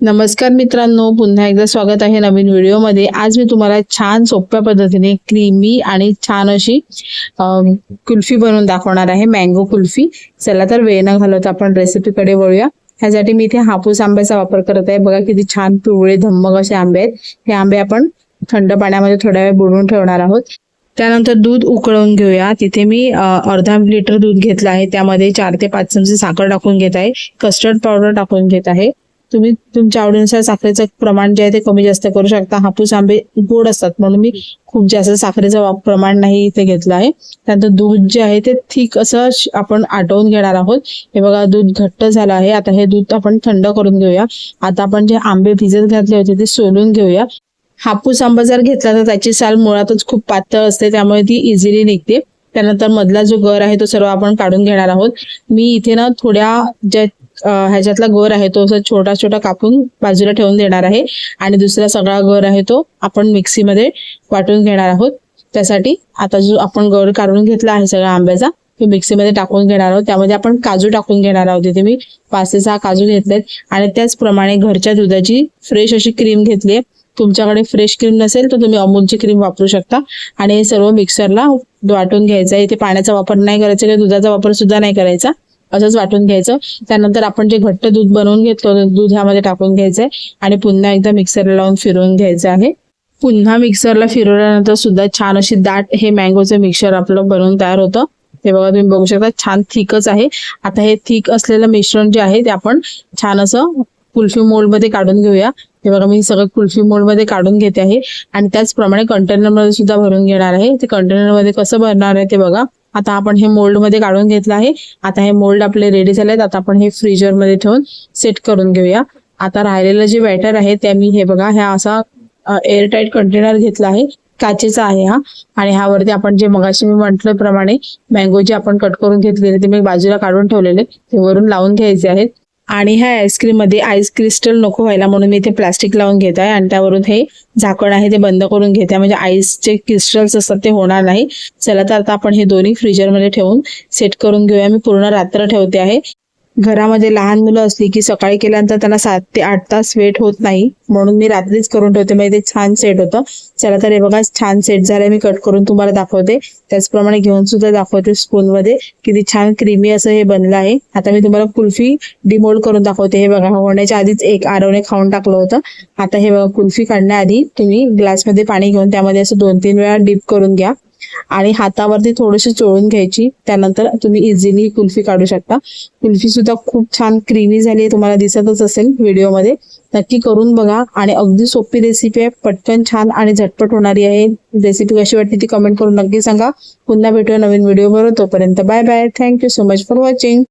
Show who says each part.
Speaker 1: नमस्कार मित्रांनो, पुन्हा एकदा स्वागत आहे नवीन व्हिडिओमध्ये। आज मी तुम्हाला छान सोप्या पद्धतीने क्रीमी आणि छान अशी कुल्फी बनवून दाखवणार आहे, मँगो कुल्फी। चला तर वेळ न घालवता आपण रेसिपीकडे वळूया। ह्यासाठी मी इथे हापूस आंब्याचा वापर करत आहे। बघा किती छान पिवळे धम्मक असे आंबे आहेत। हे आंबे आपण थंड पाण्यामध्ये थोड्या वेळ बुडवून ठेवणार आहोत। त्यानंतर दूध उकळून घेऊया। तिथे मी अर्धा लिटर दूध घेतलं आहे। त्यामध्ये 4 ते 5 चमचे साखर टाकून घेत आहे। कस्टर्ड पावडर टाकून घेत आहे। तुम्ही तुमच्या आवडीनुसार साखरेचं प्रमाण जे आहे ते कमी जास्त करू शकता। हापूस आंबे गोड असतात म्हणून मी खूप जास्त साखरेचं प्रमाण नाही इथे घेतलं आहे। त्यानंतर दूध जे आहे ते थिक असं आपण आटवून घेणार आहोत। हे बघा दूध घट्ट झालं आहे। आता हे दूध आपण थंड करून घेऊया। आता आपण जे आंबे भिजत घातले होते ते सोलून घेऊया। हापूस आंबा जर घेतला तर त्याची साल मुळातच खूप पातळ असते, त्यामुळे ती इझिली निघते। त्यानंतर मधला जो गर आहे तो सर्व आपण काढून घेणार आहोत। मी इथे ना थोड्या ज्या ह्याच्यातला गर आहे तो छोटा छोटा कापून बाजूला ठेवून देणार आहे आणि दुसरा सगळा गर आहे तो आपण मिक्सीमध्ये वाटून घेणार आहोत। त्यासाठी आता जो आपण गर काढून घेतला आहे सगळा आंब्याचा तो मिक्सीमध्ये टाकून घेणार आहोत। त्यामध्ये आपण काजू टाकून घेणार आहोत। इथे मी 5 ते 6 काजू घेतलेत आणि त्याचप्रमाणे घरच्या दुधाची फ्रेश अशी क्रीम घेतली आहे। तुमच्याकडे फ्रेश क्रीम नसेल तर तुम्ही अमूलची क्रीम वापरू शकता आणि हे सर्व मिक्सरला वाटून घ्यायचं आहे। इथे पाण्याचा वापर नाही करायचा किंवा दुधाचा वापर सुद्धा नाही करायचा, असंच वाटून घ्यायचं। त्यानंतर आपण जे घट्ट दूध बनवून घेतलं दूध ह्यामध्ये टाकून घ्यायचंय आणि पुन्हा एकदा मिक्सरला लावून फिरवून घ्यायचं आहे। पुन्हा मिक्सरला फिरवल्यानंतर सुद्धा छान अशी दाट हे मँगोचं मिक्सर आपलं बनवून तयार होतं। हे बघा तुम्ही बघू शकता छान थिकच आहे। आता हे थिक असलेलं मिश्रण जे आहे ते आपण छान असं कुल्फी मोल्ड मध्ये काढून घेऊया। हे बघा मी सगळं कुल्फी मोल्ड मध्ये काढून घेते आहे आणि त्याचप्रमाणे कंटेनर मध्ये सुद्धा भरून घेणार आहे। ते कंटेनर मध्ये कसं भरणार आहे ते बघा। आता आपण हे मोल्ड मध्ये काढून घेतलं आहे। आता हे मोल्ड आपले रेडी झालेत। आता आपण हे फ्रीजर मध्ये ठेवून सेट करून घेऊया। आता राहिलेलं जे बॅटर आहे ते मी हे बघा ह्या असा एअरटाईट कंटेनर घेतला आहे, काचेचा आहे हा। आणि ह्यावरती आपण जे मगाशी मी म्हटल्याप्रमाणे मँगो जे आपण कट करून घेतलेले ते मी बाजूला काढून ठेवलेले ते वरून लावून घ्यायचे आहेत। आणि ह्या आईस्क्रीम मध्ये आईस क्रिस्टल नको व्हायला म्हणून मी इथे प्लास्टिक लावून घेत आहे आणि त्यावरून हे झाकण आहे ते बंद करून घेते, म्हणजे आईसचे क्रिस्टल्स असतात ते होणार नाही। चला तर आता आपण हे दोन्ही फ्रीजर मध्ये ठेवून सेट करून घेऊया। मी पूर्ण रात्र ठेवते आहे। घरामध्ये लहान मुलं असली की सकाळी केल्यानंतर त्यांना 7 ते 8 तास वेट होत नाही, म्हणून मी रात्रीच करून ठेवते, म्हणजे ते छान सेट होतं। चला तर हे बघा छान सेट झालंय। मी कट करून तुम्हाला दाखवते, त्याचप्रमाणे घेऊन सुद्धा दाखवते स्पून मध्ये किती छान क्रीमी असं हे बनलं आहे। आता मी तुम्हाला कुल्फी डिमोल्ड करून दाखवते। हे बघा होण्याच्या आधीच एक आरवने खाऊन टाकलं होतं। आता हे बघा कुल्फी काढण्याआधी तुम्ही ग्लासमध्ये पाणी घेऊन त्यामध्ये असं 2-3 वेळा डिप करून घ्या आणि हातावरती थोडीशी चोळून घ्यायची। त्यानंतर तुम्ही इझिली कुल्फी काढू शकता। कुल्फी सुद्धा खूप छान क्रीमी झाली, तुम्हाला दिसतच असेल व्हिडिओमध्ये। नक्की करून बघा आणि अगदी सोपी रेसिपी आहे, पटकन छान आणि झटपट होणारी आहे। रेसिपी कशी वाटली ती कमेंट करून नक्की सांगा। पुन्हा भेटूया नवीन व्हिडिओ बरोबर, तोपर्यंत bye bye. Thank you so much for watching.